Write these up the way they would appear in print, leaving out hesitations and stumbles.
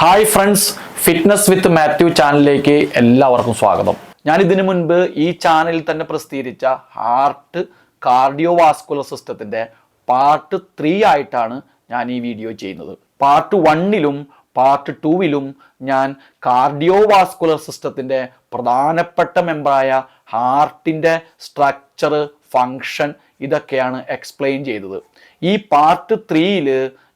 Hi friends, fitness വിത്ത് മാത്യു ചാനലിലേക്ക് എല്ലാവർക്കും സ്വാഗതം. ഞാൻ ഇതിനു മുൻപ് ഈ ചാനലിൽ തന്നെ പ്രസിദ്ധീകരിച്ച ഹാർട്ട് കാർഡിയോ വാസ്കുലർ സിസ്റ്റത്തിൻ്റെ പാർട്ട് 3 ആയിട്ടാണ് ഞാൻ ഈ വീഡിയോ ചെയ്യുന്നത്. പാർട്ട് 1ലും പാർട്ട് 2വിലും ഞാൻ കാർഡിയോ വാസ്കുലർ സിസ്റ്റത്തിൻ്റെ പ്രധാനപ്പെട്ട മെമ്പറായ ഹാർട്ടിൻ്റെ സ്ട്രക്ചർ, ഫങ്ഷൻ ഇതൊക്കെയാണ് എക്സ്പ്ലെയിൻ ചെയ്തത്. ഈ പാർട്ട് 3ൽ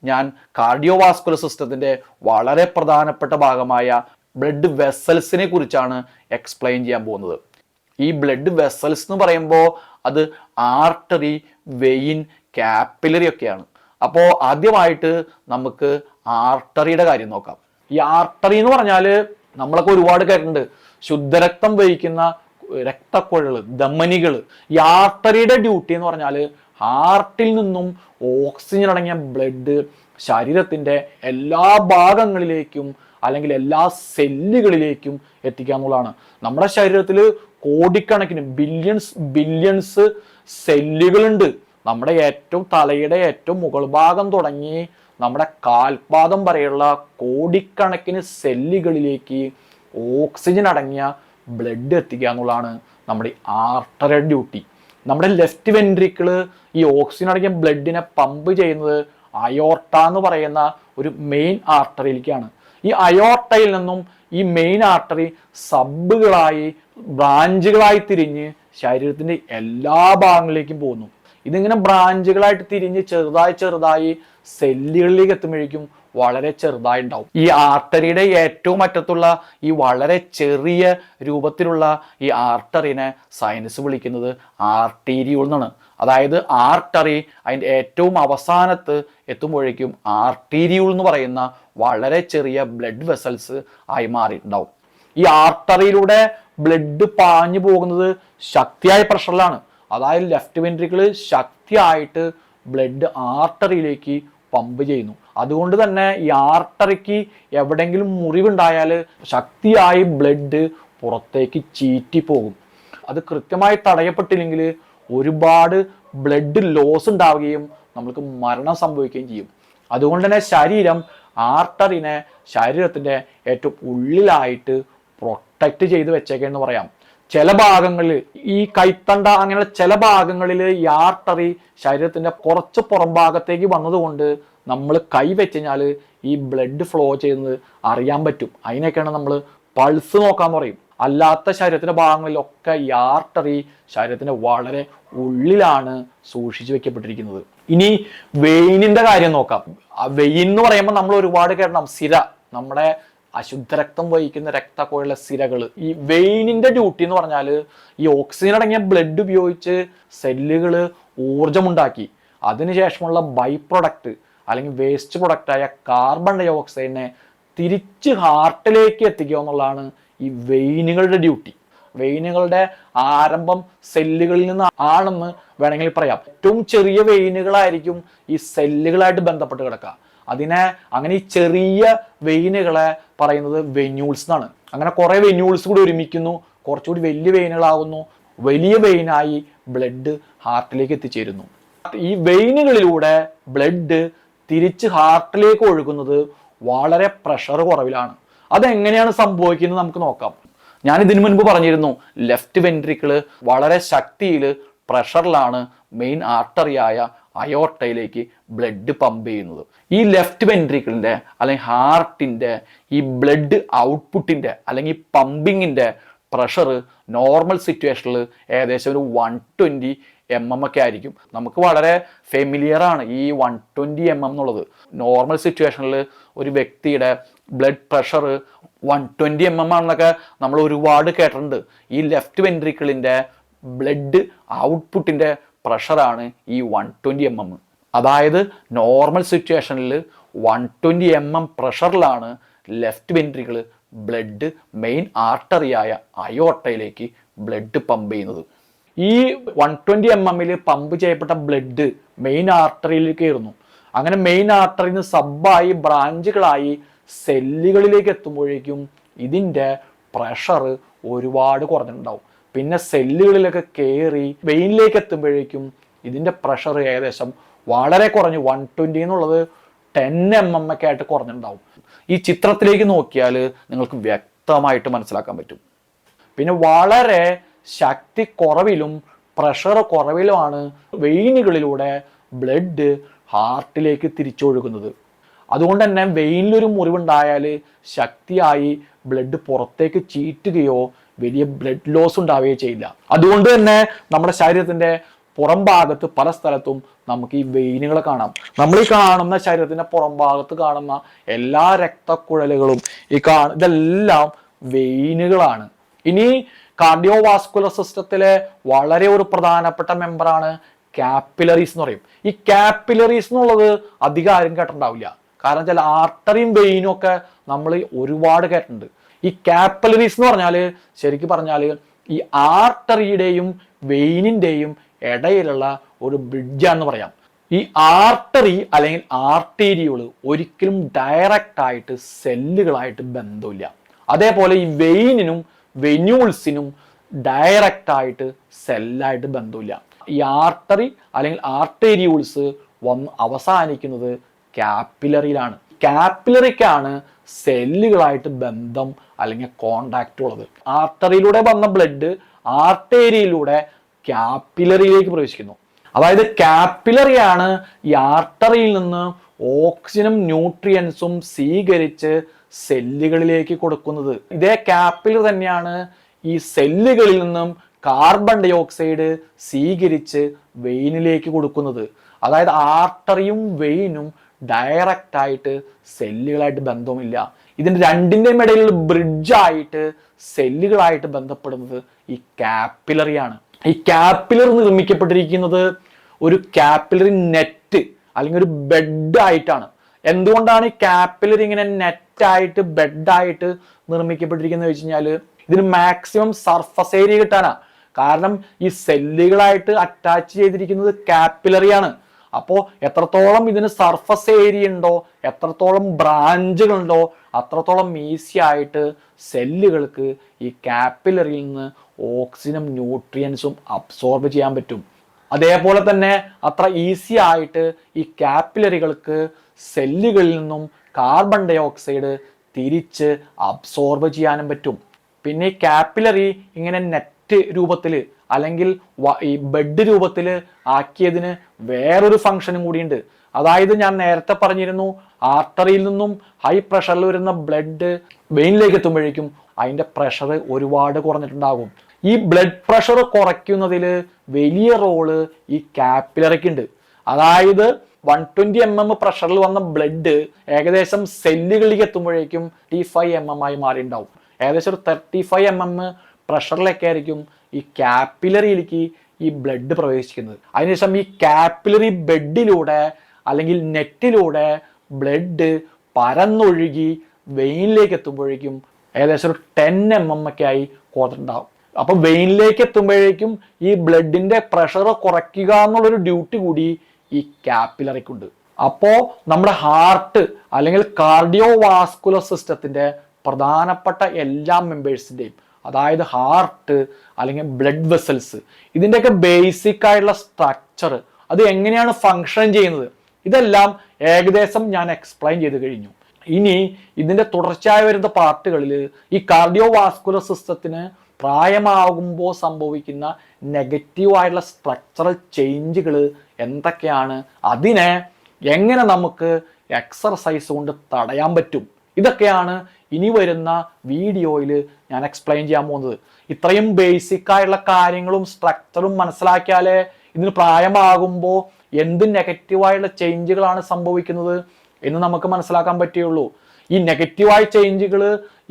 ഞാൻ കാർഡിയോവാസ്കുലർ സിസ്റ്റത്തിൻ്റെ വളരെ പ്രധാനപ്പെട്ട ഭാഗമായ ബ്ലഡ് വെസൽസിനെ കുറിച്ചാണ് എക്സ്പ്ലെയിൻ ചെയ്യാൻ പോകുന്നത്. ഈ ബ്ലഡ് വെസൽസ് എന്ന് പറയുമ്പോൾ അത് ആർട്ടറി, വെയിൻ, കാപ്പിലറി ഒക്കെയാണ്. അപ്പോൾ ആദ്യമായിട്ട് നമുക്ക് ആർട്ടറിയുടെ കാര്യം നോക്കാം. ഈ ആർട്ടറി എന്ന് പറഞ്ഞാൽ നമ്മളൊക്കെ ഒരുപാട് കേട്ടിട്ടുണ്ട്, ശുദ്ധരക്തം വഹിക്കുന്ന രക്തക്കുഴൽ, ധമനികൾ. ഈ ആർട്ടറിയുടെ ഡ്യൂട്ടി എന്ന് പറഞ്ഞാൽ ഹാർട്ടിൽ നിന്നും ഓക്സിജൻ അടങ്ങിയ ബ്ലഡ് ശരീരത്തിൻ്റെ എല്ലാ ഭാഗങ്ങളിലേക്കും അല്ലെങ്കിൽ എല്ലാ സെല്ലുകളിലേക്കും എത്തിക്കുക എന്നുള്ളതാണ്. നമ്മുടെ ശരീരത്തിൽ കോടിക്കണക്കിന് ബില്യൺസ് സെല്ലുകളുണ്ട്. നമ്മുടെ തലയുടെ ഏറ്റവും മുകൾ ഭാഗം തുടങ്ങി നമ്മുടെ കാൽപാദം വരെയുള്ള കോടിക്കണക്കിന് സെല്ലുകളിലേക്ക് ഓക്സിജൻ അടങ്ങിയ ബ്ലഡ് എത്തിക്കുക എന്നുള്ളതാണ് നമ്മുടെ ആർട്ടറി ഡ്യൂട്ടി. നമ്മുടെ ലെഫ്റ്റ് വെൻട്രിക്കിള് ഈ ഓക്സിജൻ അടങ്ങിയ ബ്ലഡിനെ പമ്പ് ചെയ്യുന്നത് അയോർട്ട എന്ന് പറയുന്ന ഒരു മെയിൻ ആർട്ടറിയിലേക്കാണ്. ഈ അയോർട്ടയിൽ നിന്നും ഈ മെയിൻ ആർട്ടറി സബുകളായി, ബ്രാഞ്ചുകളായി തിരിഞ്ഞ് ശരീരത്തിൻ്റെ എല്ലാ ഭാഗങ്ങളിലേക്കും പോകുന്നു. ഇതിങ്ങനെ ബ്രാഞ്ചുകളായിട്ട് തിരിഞ്ഞ് ചെറുതായി സെല്ലുകളിലേക്ക് എത്തുമ്പോഴേക്കും വളരെ ചെറുതായി ഉണ്ടാവും. ഈ ആർട്ടറിയുടെ ഏറ്റവും അറ്റത്തുള്ള ഈ വളരെ ചെറിയ രൂപത്തിലുള്ള ഈ ആർട്ടറിനെ സയൻസ് വിളിക്കുന്നത് ആർട്ടീരിയോൾ എന്നാണ്. അതായത് ആർട്ടറി അതിൻ്റെ ഏറ്റവും അവസാനത്ത് എത്തുമ്പോഴേക്കും ആർട്ടീരിയോൾ എന്ന് പറയുന്ന വളരെ ചെറിയ ബ്ലഡ് വെസൽസ് ആയി മാറിയിട്ടുണ്ടാവും. ഈ ആർട്ടറിയിലൂടെ ബ്ലഡ് പാഞ്ഞു പോകുന്നത് ശക്തിയായ പ്രഷറിലാണ്. അതായത് ലെഫ്റ്റ് വെൻട്രിക്കിൾ ശക്തിയായിട്ട് ബ്ലഡ് ആർട്ടറിയിലേക്ക് പമ്പ് ചെയ്യുന്നു. അതുകൊണ്ട് തന്നെ ഈ ആർട്ടറിക്ക് എവിടെയെങ്കിലും മുറിവുണ്ടായാൽ ശക്തിയായി ബ്ലഡ് പുറത്തേക്ക് ചീറ്റി പോകും. അത് കൃത്യമായി തടയപ്പെട്ടില്ലെങ്കിൽ ഒരുപാട് ബ്ലഡ് ലോസ് ഉണ്ടാവുകയും നമ്മൾക്ക് മരണം സംഭവിക്കുകയും ചെയ്യും. അതുകൊണ്ട് തന്നെ ആർട്ടറിനെ ശരീരത്തിൻ്റെ ഏറ്റവും ഉള്ളിലായിട്ട് പ്രൊട്ടക്റ്റ് ചെയ്ത് വെച്ചേക്കെന്ന് പറയാം. ചില ഭാഗങ്ങളിൽ ഈ കൈത്തണ്ട അങ്ങനെയുള്ള ചില ഭാഗങ്ങളിൽ ഈ ആർട്ടറി ശരീരത്തിൻ്റെ കുറച്ച് പുറം ഭാഗത്തേക്ക് വന്നതുകൊണ്ട് നമ്മൾ കൈ വെച്ച് കഴിഞ്ഞാൽ ഈ ബ്ലഡ് ഫ്ലോ ചെയ്യുന്നത് അറിയാൻ പറ്റും. അതിനൊക്കെയാണ് നമ്മൾ പൾസ് നോക്കാൻ പറയും. അല്ലാത്ത ശരീരത്തിൻ്റെ ഭാഗങ്ങളിലൊക്കെ ഈ ആർട്ടറി ശരീരത്തിൻ്റെ വളരെ ഉള്ളിലാണ് സൂക്ഷിച്ചു വെക്കപ്പെട്ടിരിക്കുന്നത്. ഇനി വെയിനിൻ്റെ കാര്യം നോക്കാം. വെയിൻ എന്ന് പറയുമ്പോൾ നമ്മൾ ഒരുപാട് കേട്ടണം, സിര, നമ്മുടെ അശുദ്ധരക്തം വഹിക്കുന്ന രക്തക്കുഴലിലെ സിരകൾ. ഈ വെയിനിന്റെ ഡ്യൂട്ടി എന്ന് പറഞ്ഞാൽ ഈ ഓക്സിജൻ അടങ്ങിയ ബ്ലഡ് ഉപയോഗിച്ച് സെല്ലുകൾ ഊർജമുണ്ടാക്കി അതിനുശേഷമുള്ള ബൈ പ്രൊഡക്റ്റ് അല്ലെങ്കിൽ വേസ്റ്റ് പ്രൊഡക്റ്റായ കാർബൺ ഡൈ ഓക്സൈഡിനെ തിരിച്ച് ഹാർട്ടിലേക്ക് എത്തിക്കുക എന്നുള്ളതാണ് ഈ വെയിനുകളുടെ ഡ്യൂട്ടി. വെയിനുകളുടെ ആരംഭം സെല്ലുകളിൽ നിന്ന് ആണെന്ന് വേണമെങ്കിൽ പറയാം. ഏറ്റവും ചെറിയ വെയിനുകളായിരിക്കും ഈ സെല്ലുകളായിട്ട് ബന്ധപ്പെട്ട് കിടക്കുക. അങ്ങനെ ഈ ചെറിയ വെയിനുകളെ പറയുന്നത് വെന്യൂൾസ് എന്നാണ്. അങ്ങനെ കുറെ വെന്യൂൾസ് കൂടി ഒരുമിക്കുന്നു, കുറച്ചുകൂടി വലിയ വെയിനുകളാകുന്നു. വലിയ വെയിനായി ബ്ലഡ് ഹാർട്ടിലേക്ക് എത്തിച്ചേരുന്നു. ഈ വെയിനുകളിലൂടെ ബ്ലഡ് തിരിച്ച് ഹാർട്ടിലേക്ക് ഒഴുകുന്നത് വളരെ പ്രഷർ കുറവിലാണ്. അതെങ്ങനെയാണ് സംഭവിക്കുന്നത് നമുക്ക് നോക്കാം. ഞാൻ ഇതിനു മുൻപ് പറഞ്ഞിരുന്നു, ലെഫ്റ്റ് വെൻട്രിക്കിള് വളരെ ശക്തിയിൽ പ്രഷറിലാണ് മെയിൻ ആർട്ടറിയായ അയോർട്ടയിലേക്ക് ബ്ലഡ് പമ്പ് ചെയ്യുന്നത്. ഈ ലെഫ്റ്റ് വെൻട്രിക്കിളിൻ്റെ അല്ലെങ്കിൽ ഹാർട്ടിൻ്റെ ഈ ബ്ലഡ് ഔട്ട്പുട്ടിൻ്റെ അല്ലെങ്കിൽ പമ്പിങ്ങിൻ്റെ പ്രഷർ നോർമൽ സിറ്റുവേഷനിൽ ഏകദേശം ഒരു 120 mm ഒക്കെ ആയിരിക്കും. നമുക്ക് വളരെ ഫെമിലിയർ ആണ് ഈ 120 mm എന്നുള്ളത്. നോർമൽ സിറ്റുവേഷനിൽ ഒരു വ്യക്തിയുടെ ബ്ലഡ് പ്രഷർ 120 mm ആണെന്നൊക്കെ നമ്മൾ ഒരുപാട് കേട്ടിട്ടുണ്ട്. ഈ ലെഫ്റ്റ് വെൻട്രിക്കിളിൻ്റെ ബ്ലഡ് ഔട്ട്പുട്ടിൻ്റെ പ്രഷറാണ് ഈ 120 mm. അതായത് നോർമൽ സിറ്റുവേഷനിൽ 120 mm പ്രഷറിലാണ് ലെഫ്റ്റ് വെൻട്രിക്കിൾ ബ്ലഡ് മെയിൻ ആർട്ടറിയായ അയോർട്ടയിലേക്ക് ബ്ലഡ് പമ്പ് ചെയ്യുന്നത്. ഈ 120 mm പമ്പ് ചെയ്യപ്പെട്ട ബ്ലഡ് മെയിൻ ആർട്ടറിയിലേക്ക് കയറുന്നു. അങ്ങനെ മെയിൻ ആർട്ടറിയിൽ നിന്ന് സബായി ബ്രാഞ്ചുകളായി സെല്ലുകളിലേക്ക് എത്തുമ്പോഴേക്കും ഇതിൻ്റെ പ്രഷർ ഒരുപാട് കുറഞ്ഞിട്ടുണ്ടാവും. പിന്നെ സെല്ലുകളിലൊക്കെ കയറി വെയിനിലേക്ക് എത്തുമ്പോഴേക്കും ഇതിൻ്റെ പ്രഷർ ഏകദേശം വളരെ കുറഞ്ഞ് 120 എന്നുള്ളത് 10 mm ഒക്കെ ആയിട്ട് കുറഞ്ഞിട്ടുണ്ടാവും. ഈ ചിത്രത്തിലേക്ക് നോക്കിയാൽ നിങ്ങൾക്ക് വ്യക്തമായിട്ട് മനസ്സിലാക്കാൻ പറ്റും. പിന്നെ വളരെ ശക്തി കുറവിലും പ്രഷർ കുറവിലുമാണ് വെയിനുകളിലൂടെ ബ്ലഡ് ഹാർട്ടിലേക്ക് തിരിച്ചൊഴുകുന്നത്. അതുകൊണ്ട് തന്നെ വെയിനിലൊരു മുറിവുണ്ടായാൽ ശക്തിയായി ബ്ലഡ് പുറത്തേക്ക് ചീറ്റുകയോ വലിയ ബ്ലഡ് ലോസ് ഉണ്ടാവുകയോ ചെയ്യില്ല. അതുകൊണ്ട് തന്നെ നമ്മുടെ ശരീരത്തിന്റെ പുറം ഭാഗത്ത് പല സ്ഥലത്തും നമുക്ക് ഈ വെയിനുകളെ കാണാം. നമ്മൾ ഈ കാണുന്ന ശരീരത്തിന്റെ പുറം ഭാഗത്ത് കാണുന്ന എല്ലാ രക്തക്കുഴലുകളും ഇതെല്ലാം വെയിനുകളാണ്. ഇനി കാർഡിയോവാസ്കുലർ സിസ്റ്റത്തിലെ വളരെ ഒരു പ്രധാനപ്പെട്ട മെമ്പറാണ് കാപ്പിലറീസ് എന്ന് പറയും. ഈ കാപ്പിലറീസ് എന്നുള്ളത് അധികം ആരും കേട്ടിട്ടുണ്ടാവില്ല. കാരണം ചില ആർട്ടറിയും വെയിനും ഒക്കെ നമ്മൾ ഒരുപാട് കേട്ടിട്ടുണ്ട്. ഈ കാപ്പിലറീസ് എന്ന് പറഞ്ഞാല് ശരിക്കും പറഞ്ഞാൽ ഈ ആർട്ടറിയുടെയും വെയിനിന്റെയും ഇടയിലുള്ള ഒരു ബ്രിഡ്ജാന്ന് പറയാം. ഈ ആർട്ടറി അല്ലെങ്കിൽ ആർട്ടീരിയോള് ഒരിക്കലും ഡയറക്റ്റ് ആയിട്ട് സെല്ലുകളായിട്ട് ബന്ധമില്ല. അതേപോലെ ഈ വെയിനിനും വെന്യൂൾസിനും ഡയറക്റ്റ് ആയിട്ട് സെല്ലായിട്ട് ബന്ധമില്ല. ഈ ആർട്ടറി അല്ലെങ്കിൽ ആർട്ടേരിയൂൾസ് അവസാനിക്കുന്നത് കാപ്പിലറിയിലാണ്. കാപ്പിലറിക്കാണ് സെല്ലുകളായിട്ട് ബന്ധം അല്ലെങ്കിൽ കോണ്ടാക്റ്റ് ഉള്ളത്. ആർട്ടറിയിലൂടെ വന്ന ബ്ലഡ് ആർട്ടേരിയയിലൂടെ കാപ്പിലറിയിലേക്ക് പ്രവേശിക്കുന്നു. അതായത് കാപ്പിലറിയാണ് ഈ ആർട്ടറിയിൽ നിന്ന് ഓക്സിജനും ന്യൂട്രിയൻസും സ്വീകരിച്ച് സെല്ലുകളിലേക്ക് കൊടുക്കുന്നത്. ഇതേ കാപ്പിലറി തന്നെയാണ് ഈ സെല്ലുകളിൽ നിന്നും കാർബൺ ഡൈ ഓക്സൈഡ് സ്വീകരിച്ച് വെയിനിലേക്ക് കൊടുക്കുന്നത്. അതായത് ആർട്ടറിയും വെയിനും ഡയറക്റ്റ് ആയിട്ട് സെല്ലുകളായിട്ട് ബന്ധവുമില്ല. ഇതിന്റെ രണ്ടിന്റെയും ഇടയിലുള്ള ബ്രിഡ്ജായിട്ട് സെല്ലുകളായിട്ട് ബന്ധപ്പെടുന്നത് ഈ കാപ്പിലറിയാണ്. ഈ കാപ്പിലറി നിർമ്മിക്കപ്പെട്ടിരിക്കുന്നത് ഒരു കാപ്പിലറി നെറ്റ് അല്ലെങ്കിൽ ഒരു ബെഡ് ആയിട്ടാണ്. എന്തുകൊണ്ടാണ് ഈ കാപ്പിലറി ഇങ്ങനെ നെറ്റായിട്ട് ബെഡായിട്ട് നിർമ്മിക്കപ്പെട്ടിരിക്കുന്നത് വെച്ച് കഴിഞ്ഞാൽ ഇതിന് മാക്സിമം സർഫസ് ഏരിയ കിട്ടാനാ. കാരണം ഈ സെല്ലുകളായിട്ട് അറ്റാച്ച് ചെയ്തിരിക്കുന്നത് കാപ്പിലറിയാണ്. അപ്പോൾ എത്രത്തോളം ഇതിന് സർഫസ് ഏരിയ ഉണ്ടോ, എത്രത്തോളം ബ്രാഞ്ചുകളുണ്ടോ, അത്രത്തോളം ഈസി ആയിട്ട് സെല്ലുകൾക്ക് ഈ കാപ്പിലറിയിൽ നിന്ന് ഓക്സിജനും ന്യൂട്രിയൻസും അബ്സോർബ് ചെയ്യാൻ പറ്റും. അതേപോലെ തന്നെ അത്ര ഈസി ആയിട്ട് ഈ കാപ്പിലറികൾക്ക് സെല്ലുകളിൽ നിന്നും കാർബൺ ഡൈ ഓക്സൈഡ് തിരിച്ച് അബ്സോർബ് ചെയ്യാനും പറ്റും. പിന്നെ ഈ കാപ്പിലറി ഇങ്ങനെ നെറ്റ് രൂപത്തിൽ അല്ലെങ്കിൽ ഈ ബെഡ് രൂപത്തിൽ ആക്കിയതിന് വേറൊരു ഫംഗ്ഷനും കൂടിയുണ്ട്. അതായത് ഞാൻ നേരത്തെ പറഞ്ഞിരുന്നു, ആർട്ടറിയിൽ നിന്നും ഹൈ പ്രഷറിൽ വരുന്ന ബ്ലഡ് വെയിനിലേക്ക് എത്തുമ്പോഴേക്കും അതിന്റെ പ്രഷർ ഒരുപാട് കുറഞ്ഞിട്ടുണ്ടാകും. ഈ ബ്ലഡ് പ്രഷർ കുറയ്ക്കുന്നതിൽ വലിയ റോള് ഈ കാപ്പിലറിക്ക് ഉണ്ട്. അതായത് 120 mm പ്രഷറിൽ വന്ന ബ്ലഡ് ഏകദേശം സെല്ലുകളിലേക്ക് എത്തുമ്പോഴേക്കും 35 mm ആയി മാറിയിട്ടുണ്ടാവും. ഏകദേശം ഒരു 35 mm പ്രഷറിലൊക്കെ ആയിരിക്കും ഈ കാപ്പിലറിയിലേക്ക് ഈ ബ്ലഡ് പ്രവേശിക്കുന്നത്. അതിനുശേഷം ഈ കാപ്പിലറി ബെഡിലൂടെ അല്ലെങ്കിൽ നെറ്റിലൂടെ ബ്ലഡ് പരന്നൊഴുകി വെയിനിലേക്ക് എത്തുമ്പോഴേക്കും ഏകദേശം ഒരു 10 mm ഒക്കെ ആയി കുറഞ്ഞിട്ടുണ്ടാവും. അപ്പൊ വെയിനിലേക്ക് എത്തുമ്പോഴേക്കും ഈ ബ്ലഡിന്റെ പ്രഷർ കുറയ്ക്കുക എന്നുള്ളൊരു ഡ്യൂട്ടി കൂടി ഈ കാപ്പിലറിക്കുണ്ട്. അപ്പോ നമ്മുടെ ഹാർട്ട് അല്ലെങ്കിൽ കാർഡിയോ വാസ്കുലർ സിസ്റ്റത്തിന്റെ പ്രധാനപ്പെട്ട എല്ലാ മെമ്പേഴ്സിന്റെയും, അതായത് ഹാർട്ട് അല്ലെങ്കിൽ ബ്ലഡ് വെസൽസ്, ഇതിൻ്റെയൊക്കെ ബേസിക് ആയിട്ടുള്ള സ്ട്രക്ചർ, അത് എങ്ങനെയാണ് ഫങ്ഷൻ ചെയ്യുന്നത്, ഇതെല്ലാം ഏകദേശം ഞാൻ എക്സ്പ്ലെയിൻ ചെയ്ത് കഴിഞ്ഞു. ഇനി ഇതിന്റെ തുടർച്ചയായി വരുന്ന പാർട്ടുകളിൽ ഈ കാർഡിയോ വാസ്കുലർ സിസ്റ്റത്തിന് പ്രായമാകുമ്പോൾ സംഭവിക്കുന്ന നെഗറ്റീവ് ആയിട്ടുള്ള സ്ട്രക്ചറൽ ചേഞ്ചുകൾ എന്തൊക്കെയാണ്, അതിനെ എങ്ങനെ നമുക്ക് എക്സർസൈസ് കൊണ്ട് തടയാൻ പറ്റും, ഇതൊക്കെയാണ് ഇനി വരുന്ന വീഡിയോയിൽ ഞാൻ എക്സ്പ്ലെയിൻ ചെയ്യാൻ പോകുന്നത്. ഇത്രയും ബേസിക് ആയിട്ടുള്ള കാര്യങ്ങളും സ്ട്രക്ചറും മനസ്സിലാക്കിയാലേ ഇതിന് പ്രായമാകുമ്പോൾ എന്ത് നെഗറ്റീവായിട്ടുള്ള ചേഞ്ചുകളാണ് സംഭവിക്കുന്നത് എന്ന് നമുക്ക് മനസ്സിലാക്കാൻ പറ്റുകയുള്ളൂ. ഈ നെഗറ്റീവായ ചേഞ്ചുകൾ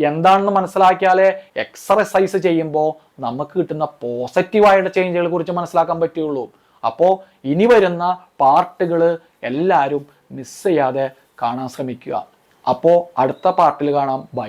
എന്താണെന്ന് മനസ്സിലാക്കിയാലേ എക്സർസൈസ് ചെയ്യുമ്പോൾ നമുക്ക് കിട്ടുന്ന പോസിറ്റീവായിട്ടുള്ള ചേഞ്ചുകളെ കുറിച്ച് മനസ്സിലാക്കാൻ പറ്റുകയുള്ളൂ. അപ്പോൾ ഇനി വരുന്ന പാർട്ടുകൾ എല്ലാവരും മിസ് ചെയ്യാതെ കാണാൻ ശ്രമിക്കുക. അപ്പോൾ അടുത്ത പാർട്ടിൽ കാണാം. ബൈ.